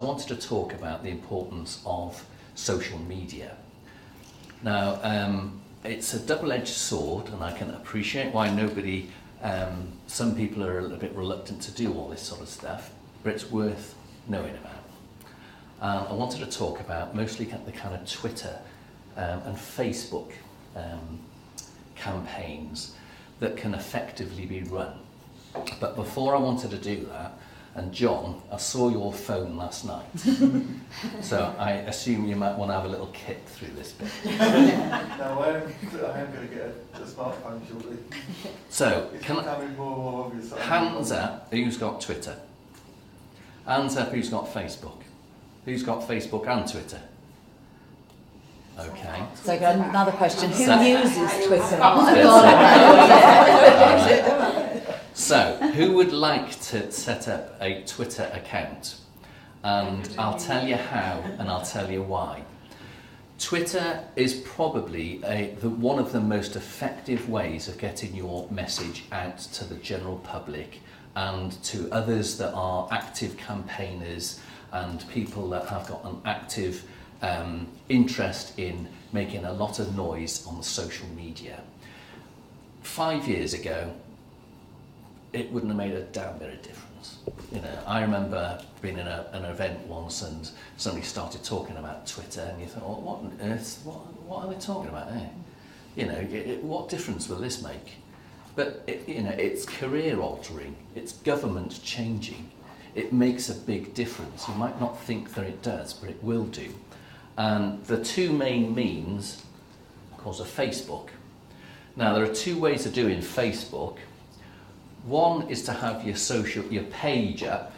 I wanted to talk about the importance of social media. Now, it's a double-edged sword, and I can appreciate why some people are a little bit reluctant to do all this sort of stuff, but it's worth knowing about. I wanted to talk about mostly the kind of Twitter and Facebook campaigns that can effectively be run. But before I wanted to do that, and John, I saw your phone last night, so I assume you might want to have a little kick through this bit. No, I am going to get a smartphone shortly. So, it's becoming more obvious. Hands up, who's got Twitter? Hands up, who's got Facebook? Who's got Facebook and Twitter? Okay. So another question, who So- uses Twitter? So, who would like to set up a Twitter account? And I'll tell you how, and I'll tell you why. Twitter is probably one of the most effective ways of getting your message out to the general public and to others that are active campaigners and people that have got an active interest in making a lot of noise on the social media. 5 years ago, it wouldn't have made a damn bit of difference. You know, I remember being in an event once and somebody started talking about Twitter, and you thought, oh, what on earth? What are they talking about? You know, what difference will this make? But it's career altering. It's government changing. It makes a big difference. You might not think that it does, but it will do. And the two main means, of course, are Facebook. Now, there are two ways of doing Facebook. One is to have your page up.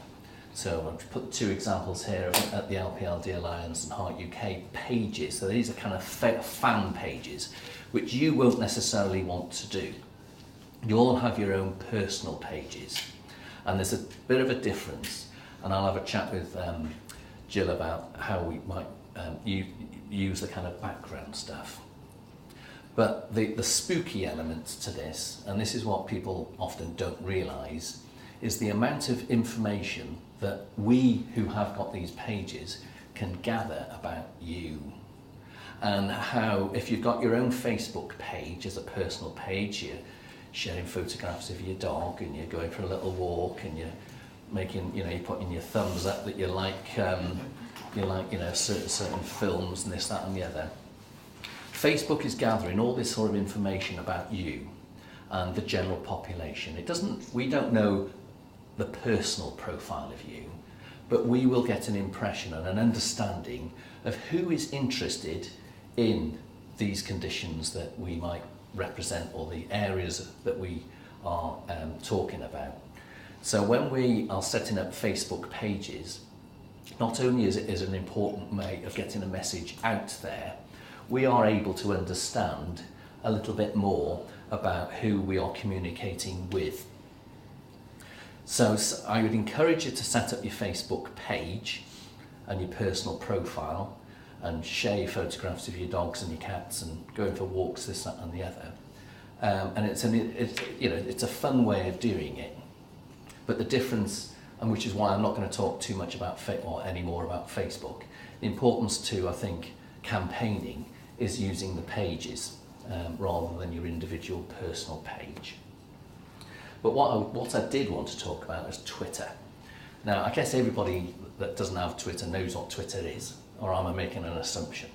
So I've put two examples here at the LPLD Alliance and Heart UK pages. So these are kind of fan pages, which you won't necessarily want to do. You'll have your own personal pages. And there's a bit of a difference. And I'll have a chat with Jill about how we might use the kind of background stuff. But the spooky element to this, and this is what people often don't realise, is the amount of information that we who have got these pages can gather about you. And how, if you've got your own Facebook page as a personal page, you're sharing photographs of your dog and you're going for a little walk and you're making, you're putting your thumbs up that you like certain films and this, that and the other. Facebook is gathering all this sort of information about you and the general population. We don't know the personal profile of you, but we will get an impression and an understanding of who is interested in these conditions that we might represent or the areas that we are talking about. So when we are setting up Facebook pages, not only is it an important way of getting a message out there, we are able to understand a little bit more about who we are communicating with. So I would encourage you to set up your Facebook page and your personal profile and share your photographs of your dogs and your cats and going for walks, this, that and the other. And it's a fun way of doing it. But the difference, and which is why I'm not going to talk too much about any more about Facebook, the importance to, I think, campaigning is using the pages rather than your individual personal page. But what I did want to talk about is Twitter. Now, I guess everybody that doesn't have Twitter knows what Twitter is, or am I making an assumption?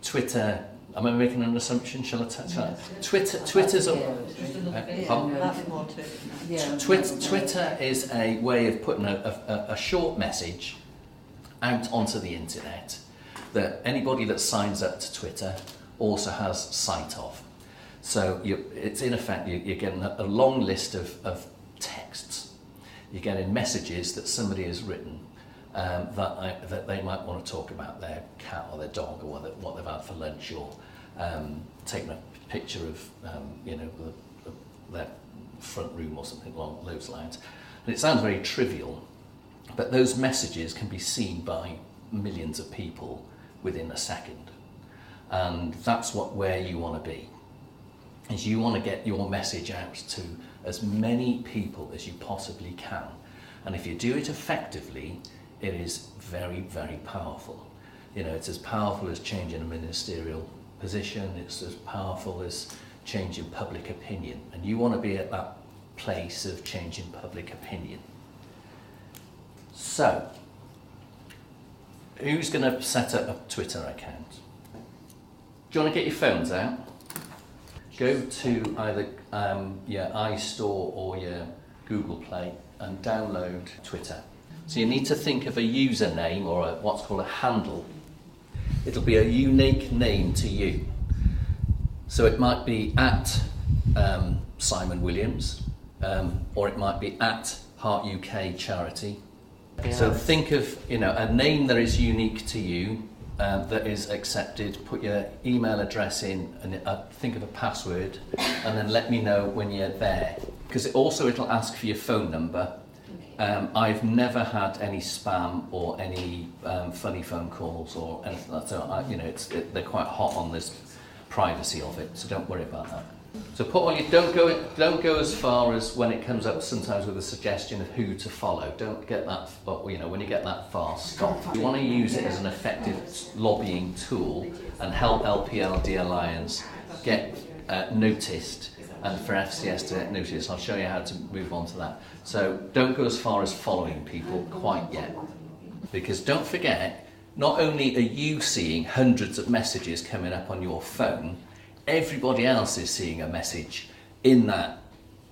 Twitter, am I making an assumption? Shall I touch that? Twitter's Twitter is a way of putting a short message out onto the internet that anybody that signs up to Twitter also has sight of. So it's in effect, you're getting a long list of texts. You're getting messages that somebody has written that they might want to talk about their cat or their dog or what they've had for lunch, or taking a picture of their front room or something along those lines. And it sounds very trivial, but those messages can be seen by millions of people within a second. And that's where you want to be, is you want to get your message out to as many people as you possibly can. And if you do it effectively, it is very, very powerful. You know, it's as powerful as changing a ministerial position, it's as powerful as changing public opinion. And you want to be at that place of changing public opinion. So, who's going to set up a Twitter account? Do you want to get your phones out? Go to either your iStore or your Google Play and download Twitter. So you need to think of a username or what's called a handle. It'll be a unique name to you. So it might be at Simon Williams, or it might be at Heart UK Charity. Yeah. So think of, you know, a name that is unique to you, that is accepted. Put your email address in and think of a password, and then let me know when you're there. Because it'll ask for your phone number. I've never had any spam or any funny phone calls or anything like that. They're quite hot on this privacy of it, so don't worry about that. So don't go as far as when it comes up sometimes with a suggestion of who to follow. Don't get that, when you get that far, stop. You want to use it as an effective lobbying tool and help LPLD Alliance get noticed, and for FCS to get noticed. I'll show you how to move on to that. So don't go as far as following people quite yet, because don't forget, not only are you seeing hundreds of messages coming up on your phone, everybody else is seeing a message in that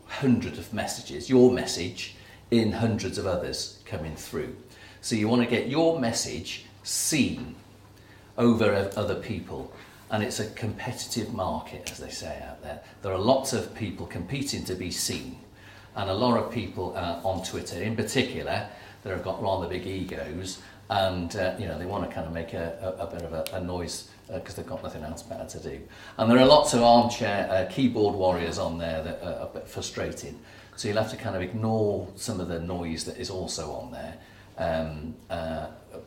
hundred of messages, your message in hundreds of others coming through. So you want to get your message seen over other people. And it's a competitive market, as they say out there. There are lots of people competing to be seen. And a lot of people on Twitter in particular that have got rather big egos, and they want to kind of make a bit of a noise because they've got nothing else better to do. And there are lots of armchair keyboard warriors on there that are a bit frustrating. So you'll have to kind of ignore some of the noise that is also on there.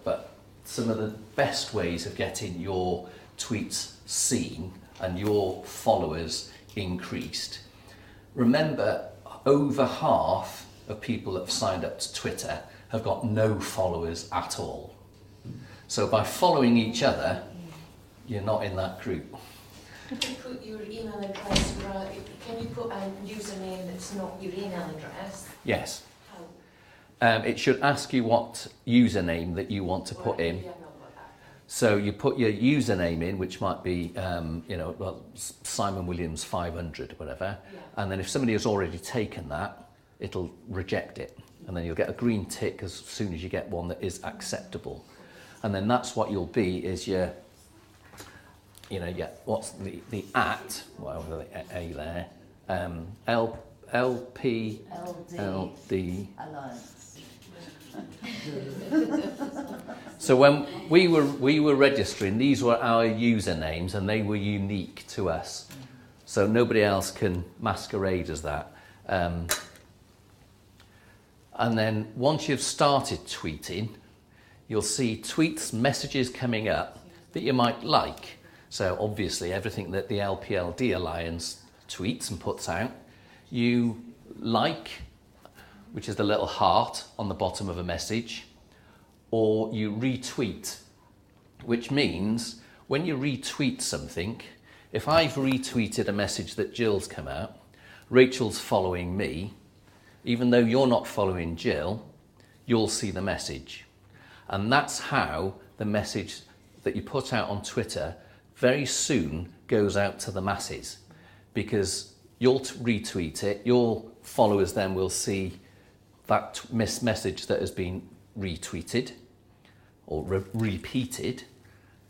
But some of the best ways of getting your tweets seen and your followers increased. Remember, over half of people that have signed up to Twitter have got no followers at all. So by following each other, you're not in that group. Could you put your email address, can you put a username that's not your email address? Yes. How? It should ask you what username that you want to put in. So you put your username in, which might be, Simon Williams 500 or whatever. Yeah. And then if somebody has already taken that, it'll reject it. And then you'll get a green tick as soon as you get one that is acceptable. And then that's what you'll be, is what's the at, whatever the A there, LP, LD. Alliance. So when we were registering, these were our usernames and they were unique to us. So nobody else can masquerade as that. And then once you've started tweeting, you'll see tweets, messages coming up that you might like. So obviously everything that the LPLD Alliance tweets and puts out, you like, which is the little heart on the bottom of a message, or you retweet, which means when you retweet something, if I've retweeted a message that Jill's come out, Rachel's following me, even though you're not following Jill, you'll see the message. And that's how the message that you put out on Twitter very soon goes out to the masses, because you'll retweet it, your followers then will see that message that has been retweeted or repeated,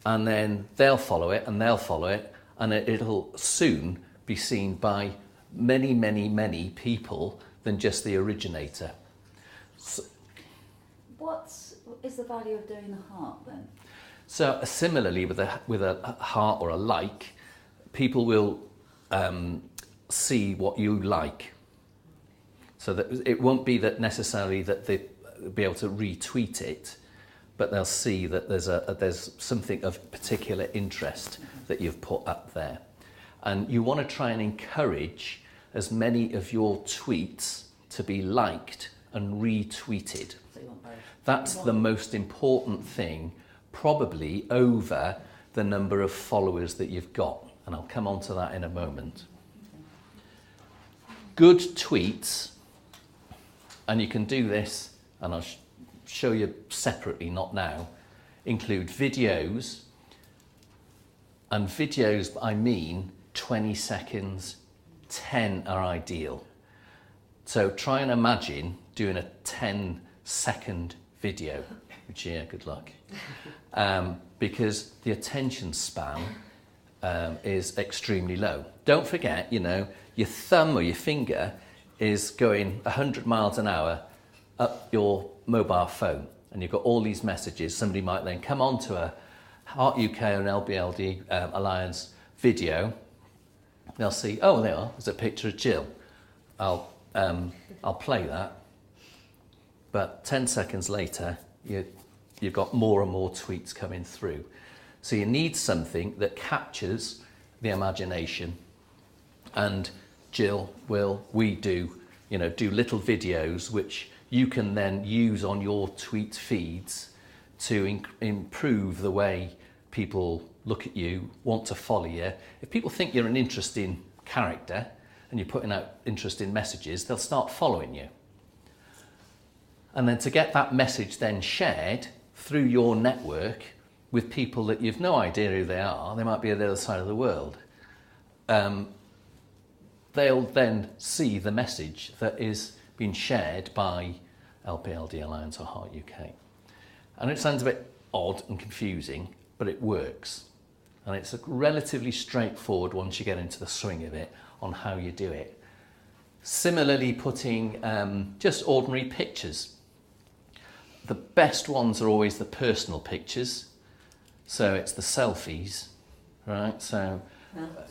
and then they'll follow it and they'll follow it, and it'll soon be seen by many, many, many people than just the originator. So, what is the value of doing the heart then? So similarly with a heart or a like, people will see what you like. So that it won't be that necessarily that they'll be able to retweet it, but they'll see that there's something of particular interest that you've put up there. And you want to try and encourage as many of your tweets to be liked and retweeted. So you want both. That's the most important thing, probably over the number of followers that you've got. And I'll come on to that in a moment. Good tweets, and you can do this, and I'll show you separately, not now, include videos. And videos, I mean 20 seconds, 10 are ideal. So try and imagine doing a 10-second video, which, yeah, good luck. Because the attention span is extremely low. Don't forget, you know, your thumb or your finger is going 100 miles an hour up your mobile phone, and you've got all these messages. Somebody might then come on to a Heart UK or an LBLD Alliance video. They'll see, oh, there are, there's a picture of Jill. I'll play that. But 10 seconds later, you've got more and more tweets coming through. So you need something that captures the imagination. And Jill we do little videos which you can then use on your tweet feeds to improve the way people look at you, want to follow you. If people think you're an interesting character and you're putting out interesting messages, they'll start following you. And then to get that message then shared through your network with people that you've no idea who they are, they might be at the other side of the world, they'll then see the message that is being shared by LPLD Alliance or Heart UK. And it sounds a bit odd and confusing, but it works. And it's relatively straightforward once you get into the swing of it on how you do it. Similarly, putting just ordinary pictures. The best ones are always the personal pictures. So it's the selfies, right? So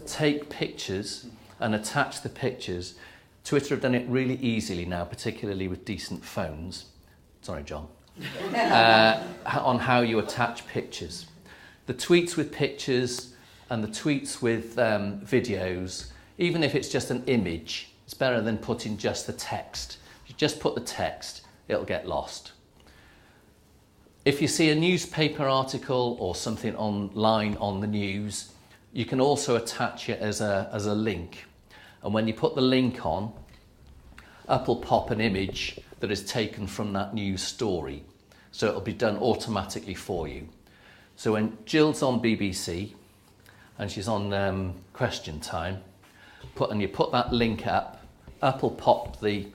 take pictures and attach the pictures. Twitter have done it really easily now, particularly with decent phones. Sorry, John. On how you attach pictures. The tweets with pictures and the tweets with videos, even if it's just an image, it's better than putting just the text. If you just put the text, it'll get lost. If you see a newspaper article or something online on the news, you can also attach it as a link. And when you put the link on, up will pop an image that is taken from that news story. So it'll be done automatically for you. So when Jill's on BBC and she's on Question Time, you put that link up will pop the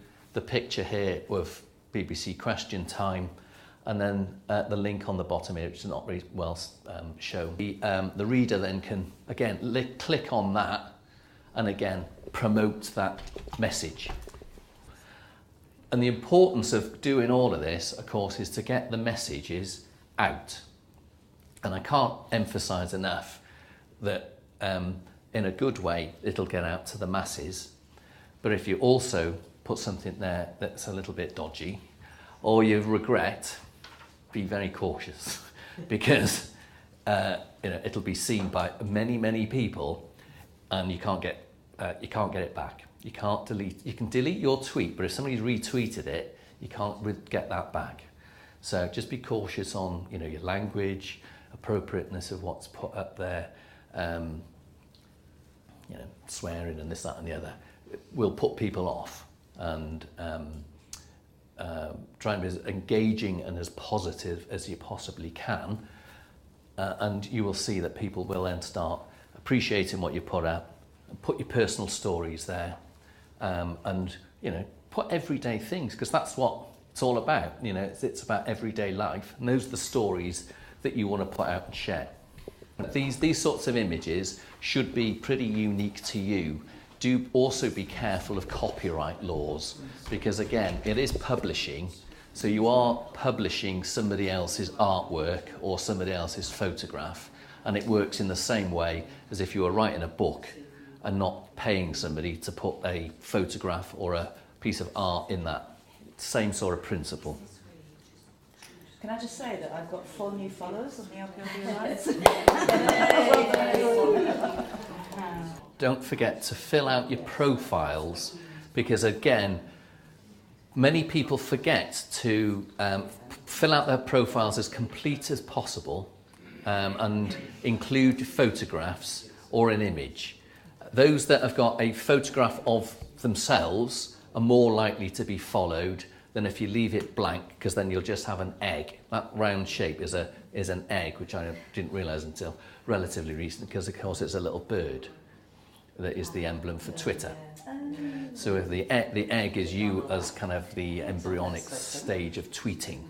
picture here with BBC Question Time, and then the link on the bottom here, which is not very well shown. The reader then can, again, click on that and again promote that message. And the importance of doing all of this, of course, is to get the messages out. And I can't emphasise enough that in a good way, it'll get out to the masses. But if you also put something there that's a little bit dodgy, or you regret, be very cautious, because it'll be seen by many, many people, and you can't get it back. You can't delete. You can delete your tweet, but if somebody's retweeted it, you can't get that back. So just be cautious on your language, appropriateness of what's put up there. Swearing and this, that, and the other will put people off. And try and be as engaging and as positive as you possibly can, and you will see that people will then start appreciating what you put out. Put your personal stories there, and put everyday things, because that's what it's all about. It's about everyday life, and those are the stories that you want to put out and share. These sorts of images should be pretty unique to you. Do also be careful of copyright laws, because again, it is publishing, so you are publishing somebody else's artwork or somebody else's photograph, and it works in the same way as if you were writing a book and not paying somebody to put a photograph or a piece of art in that. Same sort of principle. Can I just say that I've got 4 new followers on the LPLD Alliance? Don't forget to fill out your profiles, because again, many people forget to fill out their profiles as complete as possible and include photographs or an image. Those that have got a photograph of themselves are more likely to be followed than if you leave it blank, because then you'll just have an egg. That round shape is an egg, which I didn't realise until relatively recent, because of course it's a little bird that is the emblem for Twitter. So if the egg is you as kind of the embryonic stage of tweeting.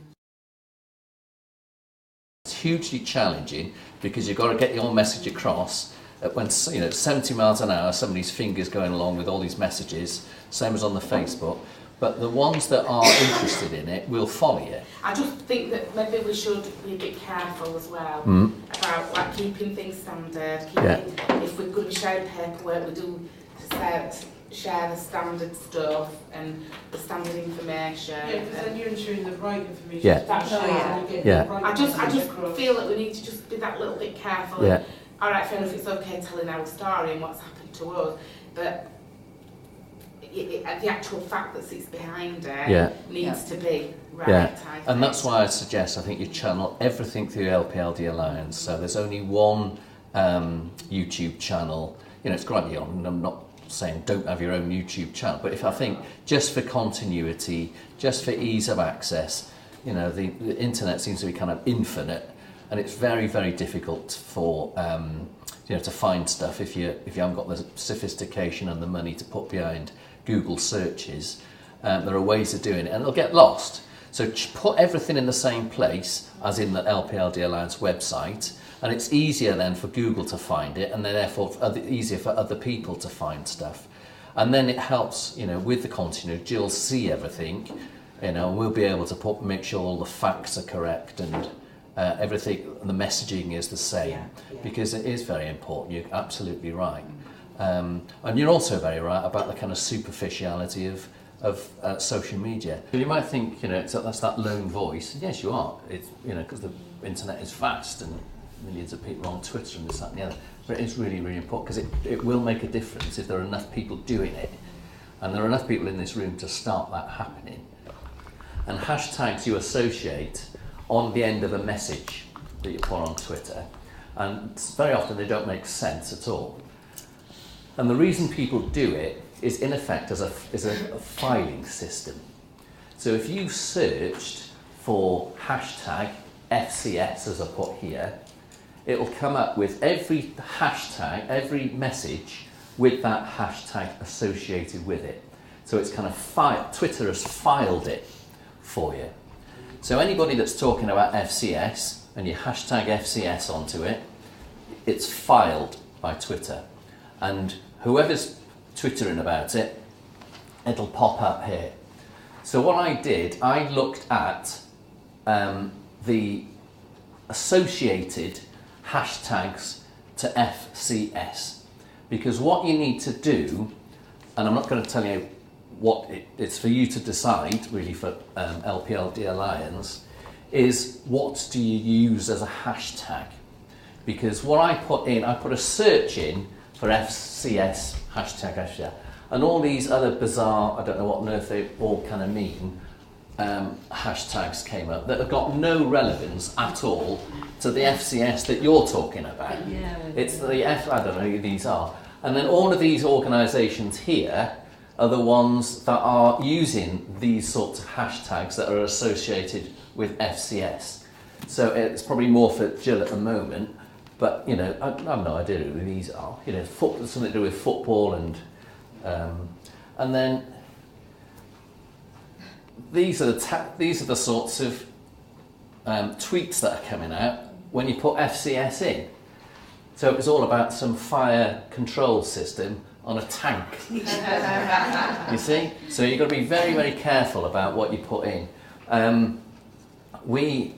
It's hugely challenging because you've got to get your message across at when 70 miles an hour, somebody's fingers going along with all these messages, same as on the Facebook. But the ones that are interested in it will follow you. I just think that maybe we should be a bit careful as well about like keeping things standard. If we're going to share paperwork, we do share the standard stuff and the standard information. Yeah, because then you're ensuring the right information. Yeah. That's I just feel that we need to just be that little bit careful. Yeah. All right, fair enough, it's okay telling our story and what's happened to us, but the actual fact that sits behind it needs to be right. Yeah, and that's why I suggest, I think you channel everything through LPLD Alliance. So there's only one YouTube channel. It's great, and I'm not saying don't have your own YouTube channel, but if I think just for continuity, just for ease of access, the internet seems to be kind of infinite, and it's very, very difficult for to find stuff if you haven't got the sophistication and the money to put behind Google searches. There are ways of doing it, and it'll get lost. So put everything in the same place as in the LPLD Alliance website, and it's easier then for Google to find it, and then therefore easier for other people to find stuff. And then it helps, with the continuity, you'll see everything, we'll be able to make sure all the facts are correct and everything, the messaging is the same, because it is very important. You're absolutely right. And you're also very right about the kind of superficiality of social media. You might think, that's that lone voice. And yes, you are. It's, because the internet is vast and millions of people on Twitter and this, that and the other. But it is really, really important, because it will make a difference if there are enough people doing it. And there are enough people in this room to start that happening. And hashtags you associate on the end of a message that you put on Twitter. And very often they don't make sense at all. And the reason people do it is in effect as a filing system. So if you searched for hashtag FCS, as I put here, it'll come up with every hashtag, every message with that hashtag associated with it. So it's kind of Twitter has filed it for you. So anybody that's talking about FCS and you hashtag FCS onto it, it's filed by Twitter. And whoever's twittering about it, it'll pop up here. So what I did, I looked at the associated hashtags to FCS, because what you need to do, and I'm not going to tell you what it's for you to decide, really, for LPLD Alliance, is what do you use as a hashtag? Because what I put a search in for FCS, hashtag FCS, and all these other bizarre, I don't know what on earth they all kind of mean, hashtags came up that have got no relevance at all to the FCS that you're talking about. It's the I don't know who these are. And then all of these organisations here are the ones that are using these sorts of hashtags that are associated with FCS. So it's probably more for Jill at the moment, but I have no idea who these are. Something to do with football and then these are the sorts of tweets that are coming out when you put FCS in. So it was all about some fire control system on a tank. You see? So you've got to be very, very careful about what you put in.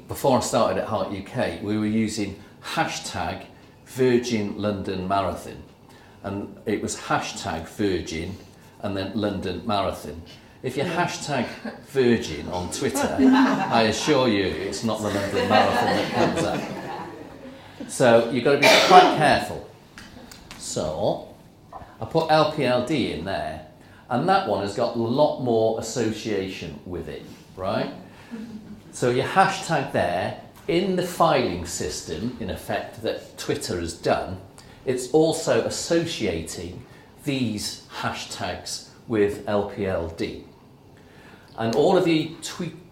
Before I started at Heart UK, we were using hashtag Virgin London Marathon. And it was hashtag Virgin and then London Marathon. If you hashtag Virgin on Twitter, I assure you it's not the London Marathon that comes up. So you've got to be quite careful. So I put LPLD in there, And that one has got a lot more association with it, right? So your hashtag there, in the filing system, in effect, that Twitter has done, it's also associating these hashtags with LPLD. And all of the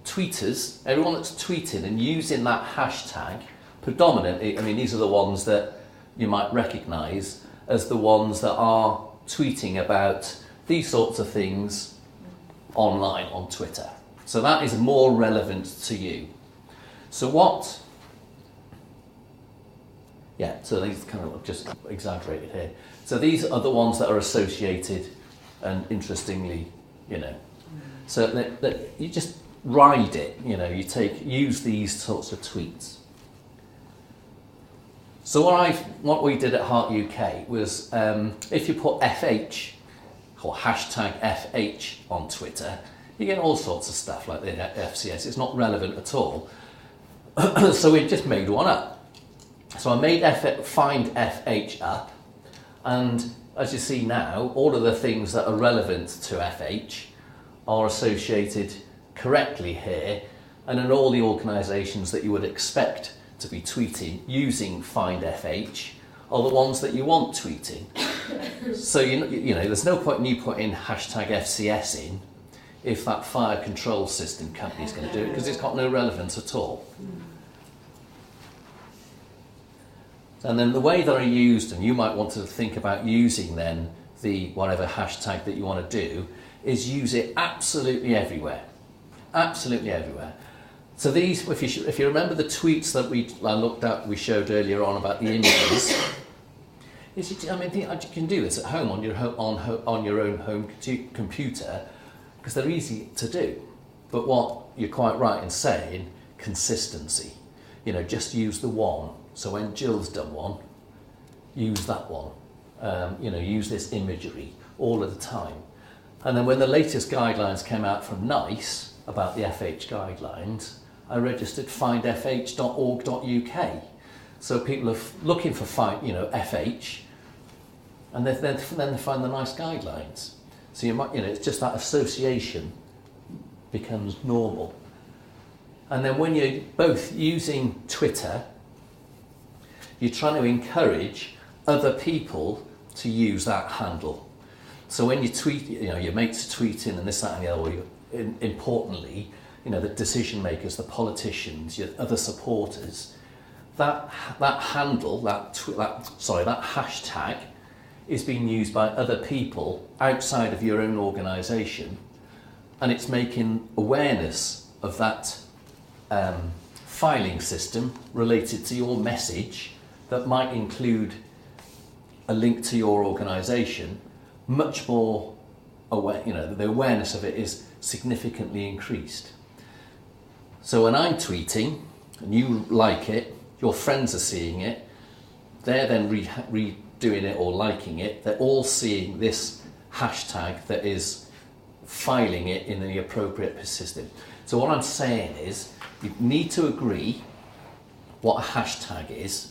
tweeters, everyone that's tweeting and using that hashtag, predominantly, I mean, these are the ones that you might recognise as the ones that are tweeting about these sorts of things online on Twitter. So that is more relevant to you. So what... Yeah, so these kind of just exaggerated here. So these are the ones that are associated and interestingly, you know. So that you just ride it, you know, use these sorts of tweets. So what we did at Heart UK was if you put FH or hashtag FH on Twitter, you get all sorts of stuff like the FCS. It's not relevant at all. So we just made one up. So I made find FH up, and as you see now, all of the things that are relevant to FH are associated correctly here, and in all the organisations that you would expect to be tweeting using find FH are the ones that you want tweeting. So you know, there's no point in you putting hashtag FCS in if that fire control system company is going to do it, because it's got no relevance at all. And then the way that are used, and you might want to think about using then the whatever hashtag that you want to do, is use it absolutely everywhere. Absolutely everywhere. So these, if you remember the tweets that I looked at, we showed earlier on about the images, you can do this at home on your own home computer, because they're easy to do. But what you're quite right in saying, consistency. You know, just use the one. So when Jill's done one, use that one. You know, use this imagery all of the time. And then when the latest guidelines came out from NICE about the FH guidelines, I registered findfh.org.uk. So people are looking for FH, and then they find the NICE guidelines. So it's just that association becomes normal. And then when you're both using Twitter, you're trying to encourage other people to use that handle. So when you tweet, your mates are tweeting and this, that, and the other, importantly, the decision makers, the politicians, your other supporters, that handle, that hashtag is being used by other people outside of your own organisation, and it's making awareness of that filing system related to your message that might include a link to your organisation much more aware. The awareness of it is significantly increased. So when I'm tweeting and you like it, your friends are seeing it, they're then redoing it or liking it, they're all seeing this hashtag that is filing it in the appropriate system. So what I'm saying is, you need to agree what a hashtag is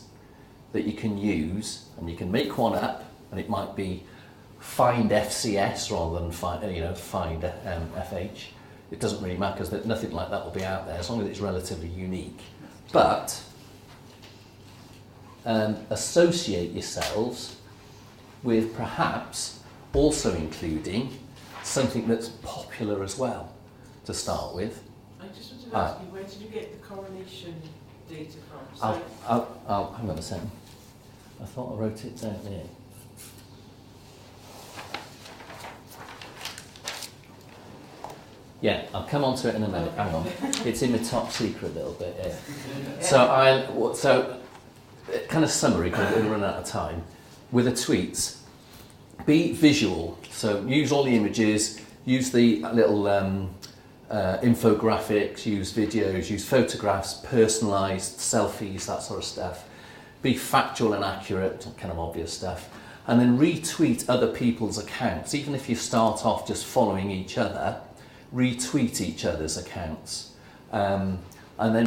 that you can use, and you can make one up, and it might be find FCS rather than find FH. It doesn't really matter, because nothing like that will be out there as long as it's relatively unique. But associate yourselves with perhaps also including something that's popular as well to start with. I just wanted to ask you, where did you get the correlation data from? So I'll hang on a second. I thought I wrote it down there. Yeah, I'll come on to it in a minute. Hang on. It's in the top secret a little bit. Yeah. So kind of summary, because we're running out of time. With the tweets, be visual. So use all the images, use the little infographics, use videos, use photographs, personalised selfies, that sort of stuff. Be factual and accurate, kind of obvious stuff. And then retweet other people's accounts. Even if you start off just following each other, retweet each other's accounts. And then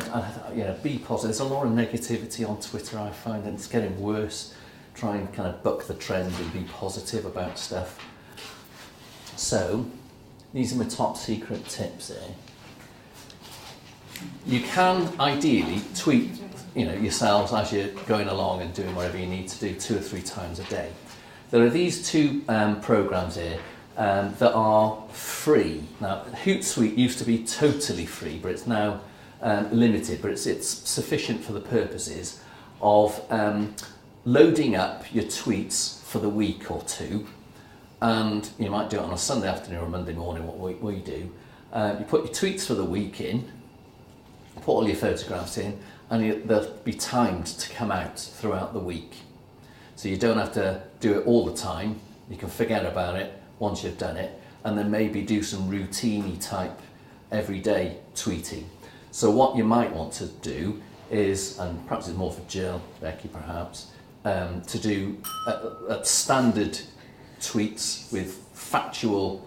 be positive. There's a lot of negativity on Twitter, I find, and it's getting worse. Try and kind of buck the trend and be positive about stuff. So, these are my top secret tips here. You can ideally tweet, yourselves as you're going along and doing whatever you need to do 2 or 3 times a day. There are these 2 programs here that are free. Now, Hootsuite used to be totally free, but it's now limited, but it's sufficient for the purposes of loading up your tweets for the week or 2, and you might do it on a Sunday afternoon or a Monday morning, what we do. You put your tweets for the week in, put all your photographs in, and they'll be timed to come out throughout the week. So you don't have to do it all the time. You can forget about it once you've done it, and then maybe do some routine-y type everyday tweeting. So what you might want to do is, and perhaps it's more for Jill, Becky perhaps, to do standard tweets with factual,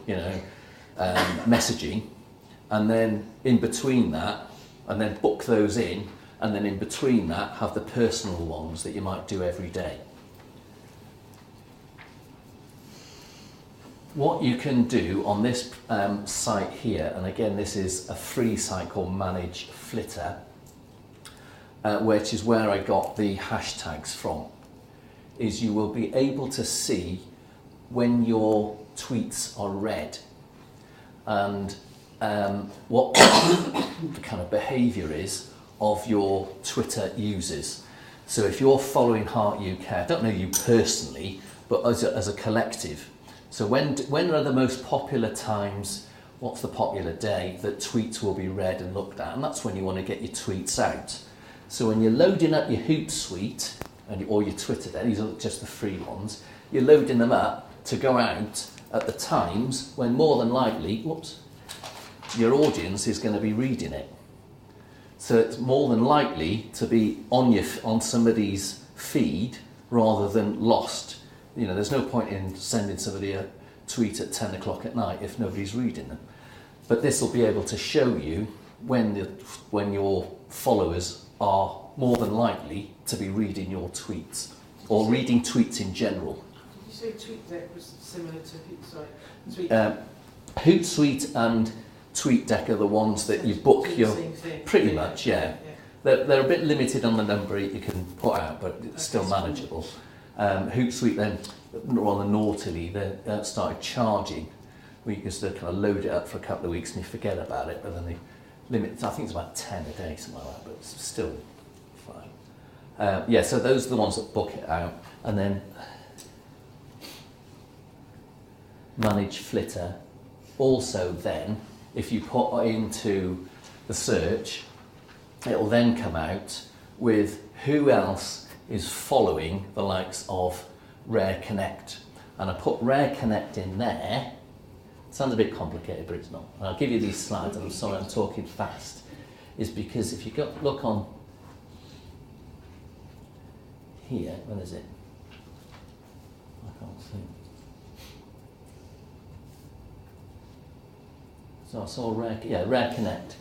messaging, and then in between that, and then book those in, and then in between that have the personal ones that you might do every day. What you can do on this site here, and again this is a free site called Manage Flitter, which is where I got the hashtags from, is you will be able to see when your tweets are read and what the kind of behaviour is of your Twitter users. So if you're following Heart UK, I don't know you personally, but as a collective, so when are the most popular times, what's the popular day that tweets will be read and looked at? And that's when you want to get your tweets out. So when you're loading up your Hootsuite or your Twitter, these are just the free ones, you're loading them up to go out at the times when more than likely, your audience is going to be reading it. So it's more than likely to be on somebody's feed rather than lost. There's no point in sending somebody a tweet at 10 o'clock at night if nobody's reading them. But this will be able to show you when your followers are more than likely to be reading your tweets, or reading tweets in general. Did you say TweetDeck was similar to Hootsuite? Hootsuite and TweetDeck are the ones that you book your... Pretty much, yeah. They're a bit limited on the number you can put out, but it's still manageable. Hootsuite then, rather naughtily, they started charging. We used to kind of load it up for a couple of weeks and you forget about it, but then they limit, I think it's about 10 a day, something like that, but it's still fine. So those are the ones that book it out. And then Manage Flitter. Also then, if you put into the search, it will then come out with who else is following the likes of Rare Connect. And I put Rare Connect in there. It sounds a bit complicated, but it's not. And I'll give you these slides, and I'm sorry I'm talking fast, is because if you look on here, when is it? I can't see. So I saw Rare Connect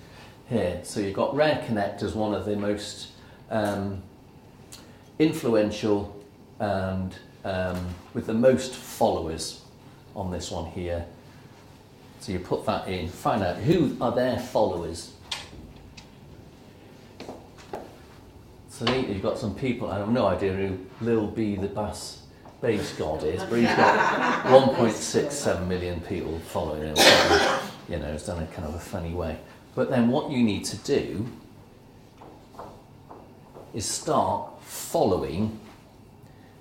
here. So you've got Rare Connect as one of the most influential and with the most followers on this one here. So you put that in, find out who are their followers. So you've got some people, I have no idea who Lil B the bass god is, but he's got 1.67 million people following him. It's done in kind of a funny way. But then what you need to do is start following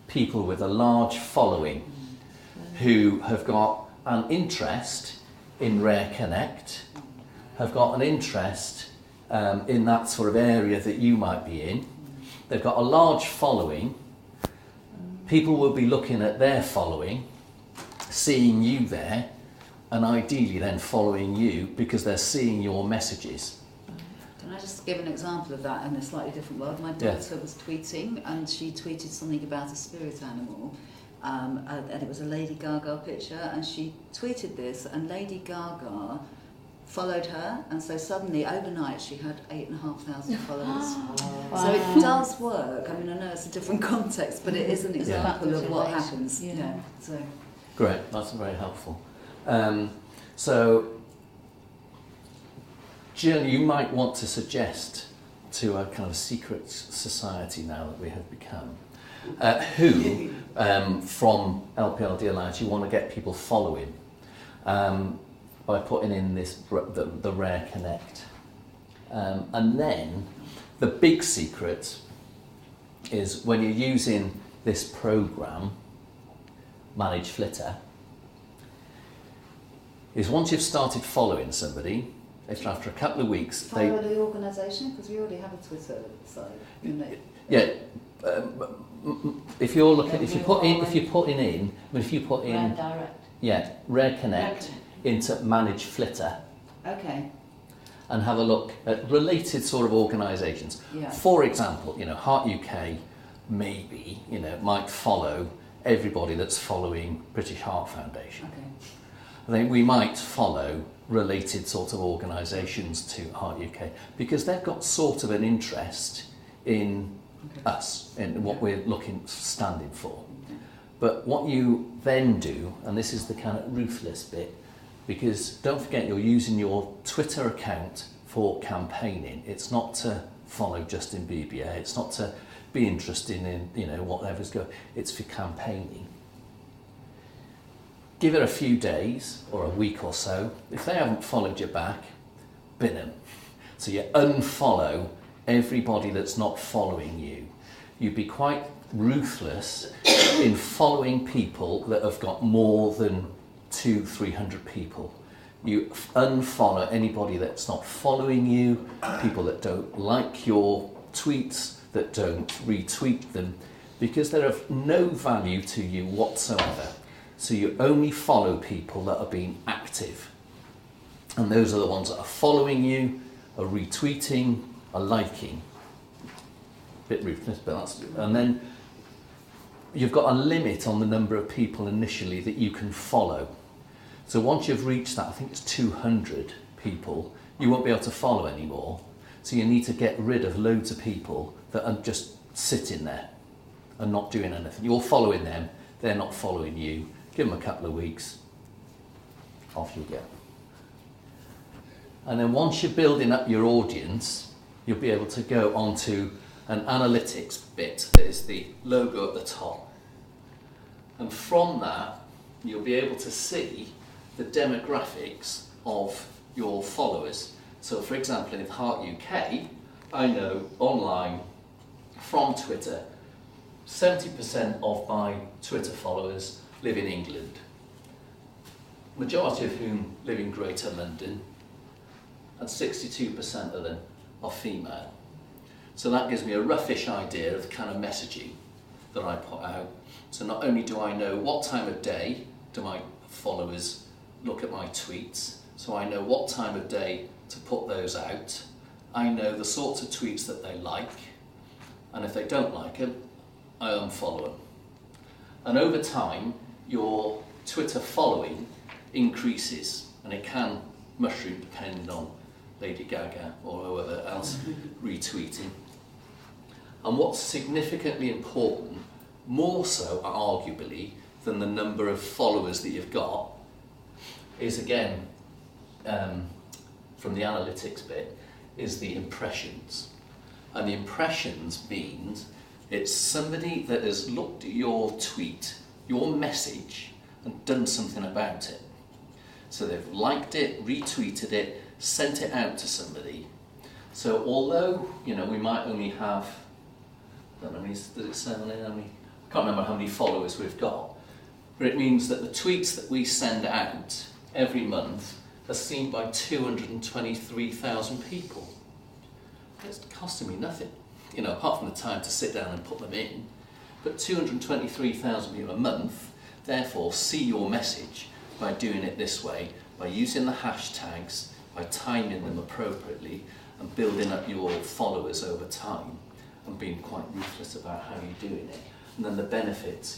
people with a large following who have got an interest in Rare Connect, have got an interest in that sort of area that you might be in. They've got a large following. People will be looking at their following, seeing you there, and ideally then following you because they're seeing your messages. Can I just give an example of that in a slightly different world? My daughter was tweeting, and she tweeted something about a spirit animal, and it was a Lady Gaga picture, and she tweeted this, and Lady Gaga followed her, and so suddenly overnight she had 8,500 followers. Wow. So it does work. I mean, I know it's a different context, but it is an example of what happens. Yeah. So Great, that's very helpful. So, Jill, you might want to suggest to a kind of secret society now that we have become, who from LPLD Alliance you want to get people following by putting in this the Rare Connect. And then the big secret is when you're using this program, Manage Flitter, is once you've started following somebody, if after a couple of weeks Follow the organisation, because we already have a Twitter site. Yeah. If you're looking, if you put in, Rare Direct. Yeah, Rare Connect into Manage Flitter. Okay. And have a look at related sort of organisations. Yeah. For example, Heart UK maybe, might follow everybody that's following British Heart Foundation. Okay. I think we might follow related sort of organisations to Heart UK because they've got sort of an interest in us, in what we're standing for. But what you then do, and this is the kind of ruthless bit, because don't forget you're using your Twitter account for campaigning. It's not to follow Justin Bieber, it's not to be interested in whatever's going. It's for campaigning. Give it a few days or a week or so. If they haven't followed you back, bin them. So you unfollow everybody that's not following you. You'd be quite ruthless in following people that have got more than 200-300 people. You unfollow anybody that's not following you, people that don't like your tweets, that don't retweet them, because they're of no value to you whatsoever. So you only follow people that are being active. And those are the ones that are following you, are retweeting, are liking. Bit ruthless, but that's... And then you've got a limit on the number of people initially that you can follow. So once you've reached that, I think it's 200 people, you won't be able to follow anymore. So you need to get rid of loads of people that are just sitting there and not doing anything. You're following them, they're not following you. Give them a couple of weeks, off you go. And then once you're building up your audience, you'll be able to go onto an analytics bit that is the logo at the top. And from that, you'll be able to see the demographics of your followers. So for example, in Heart UK, I know online from Twitter, 70% of my Twitter followers live in England, majority of whom live in Greater London, and 62% of them are female. So that gives me a roughish idea of the kind of messaging that I put out. So not only do I know what time of day do my followers look at my tweets, so I know what time of day to put those out, I know the sorts of tweets that they like, and if they don't like them, I unfollow them. And over time, your Twitter following increases, and it can mushroom depending on Lady Gaga or whoever else retweeting. And what's significantly important, more so arguably than the number of followers that you've got, is again, from the analytics bit, is the impressions. And the impressions means it's somebody that has looked at your tweet, your message, and done something about it. So they've liked it, retweeted it, sent it out to somebody. So although, we might only have, I don't know, does it say on there how many? I can't remember how many followers we've got, but it means that the tweets that we send out every month are seen by 223,000 people. It's costing me nothing, apart from the time to sit down and put them in. But 223,000 people a month, therefore, see your message by doing it this way, by using the hashtags, by timing them appropriately, and building up your followers over time, and being quite ruthless about how you're doing it. And then the benefits,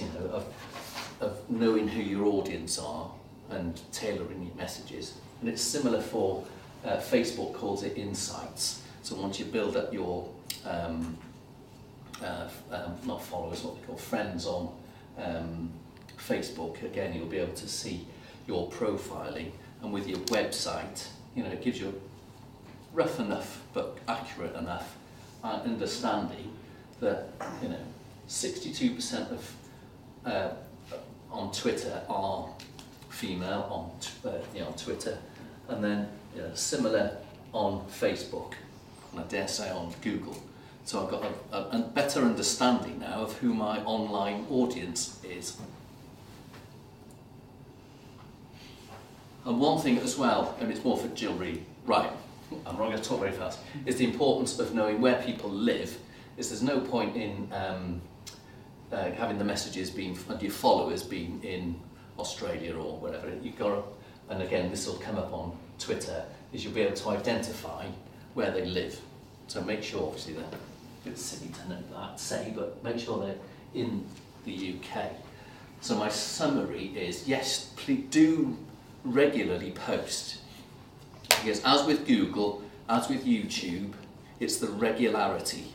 of knowing who your audience are and tailoring your messages. And it's similar for, Facebook calls it insights. So once you build up your, not followers, what they call friends on Facebook, again, you'll be able to see your profiling, and with your website, you know, it gives you a rough enough but accurate enough understanding that, you know, 62% of on Twitter are female on Twitter, and then, you know, similar on Facebook, and I dare say on Google. So I've got a better understanding now of who my online audience is. And one thing as well, and it's more for Jill Reed, right, I'm not going to talk very fast, is the importance of knowing where people live. Is there's no point in having the messages being, and your followers being in Australia or wherever. You've got to, and again, this will come up on Twitter, is you'll be able to identify where they live. So make sure, obviously, they're a bit silly to know that, but make sure they're in the UK. So my summary is, yes, please do regularly post. Because as with Google, as with YouTube, it's the regularity.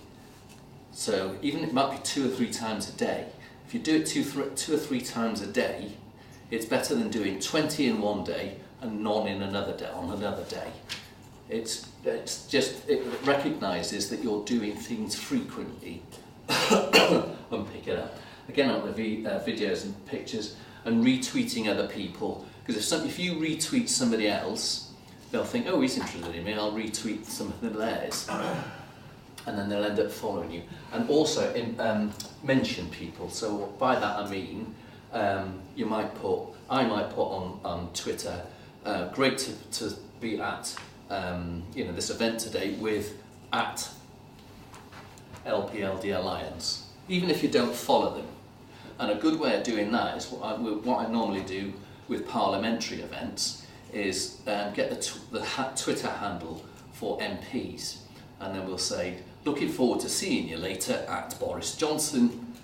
So even if it might be 2 or 3 times a day, if you do it two or three times a day, it's better than doing 20 in one day and none in another day, on another day. It recognises that you're doing things frequently and pick it up. Again, on the videos and pictures, and retweeting other people, because if you retweet somebody else, they'll think, oh, he's interested in me, I'll retweet something of theirs. And then they'll end up following you. And also mention people. So by that I mean, I might put on Twitter, great to be at this event today with at LPLD Alliance, even if you don't follow them. And a good way of doing that is what I normally do with parliamentary events is get the Twitter handle for MPs, and then we'll say, looking forward to seeing you later at Boris Johnson,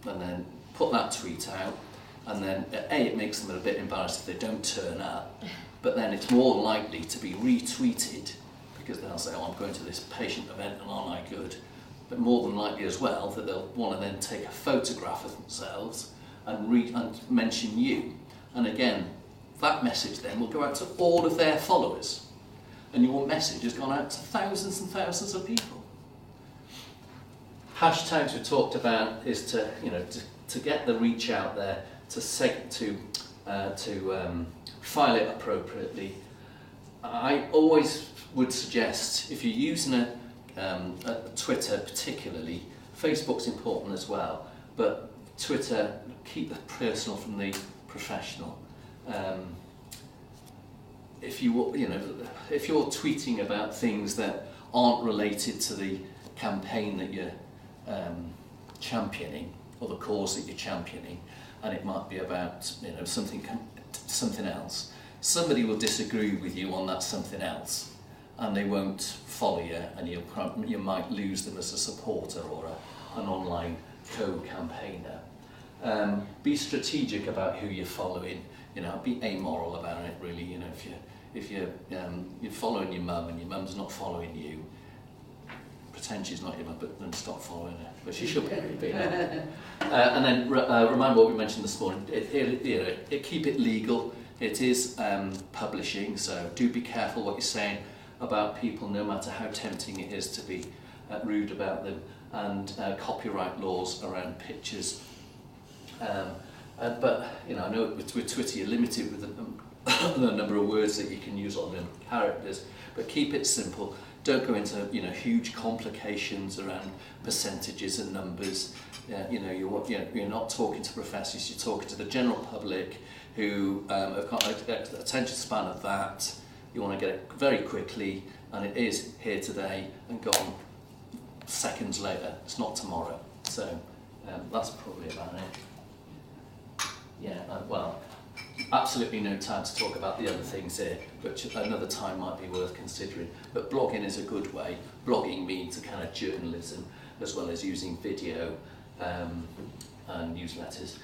and then put that tweet out, and then it makes them a bit embarrassed if they don't turn up, but then it's more likely to be retweeted, because they'll say, oh, I'm going to this patient event and aren't I good? But more than likely as well that they'll want to then take a photograph of themselves and mention you. And again, that message then will go out to all of their followers, and your message has gone out to thousands and thousands of people. Hashtags we talked about is to get the reach out there, to file it appropriately. I always would suggest, if you're using a Twitter particularly, Facebook's important as well, but Twitter, keep the personal from the professional. If you're tweeting about things that aren't related to the campaign that you're championing, or the cause that you're championing, and it might be about something else, somebody will disagree with you on that something else, and they won't follow you, and you might lose them as a supporter or an online co-campaigner. Be strategic about who you're following. Be amoral about it, really. If you're following your mum and your mum's not following you, pretend she's not your mum, but then stop following her. But she should be. And then remind what we mentioned this morning. Keep it legal. It is publishing, so do be careful what you're saying about people, no matter how tempting it is to be rude about them. And copyright laws around pictures. But I know with Twitter you're limited with the number of words that you can use on them, characters. But keep it simple. Don't go into huge complications around percentages and numbers. You're not talking to professors. You're talking to the general public who have got an attention span of that. You want to get it very quickly, and it is here today and gone seconds later. It's not tomorrow. So that's probably about it. Yeah, absolutely no time to talk about the other things here, but another time might be worth considering. But blogging is a good way. Blogging means a kind of journalism, as well as using video and newsletters.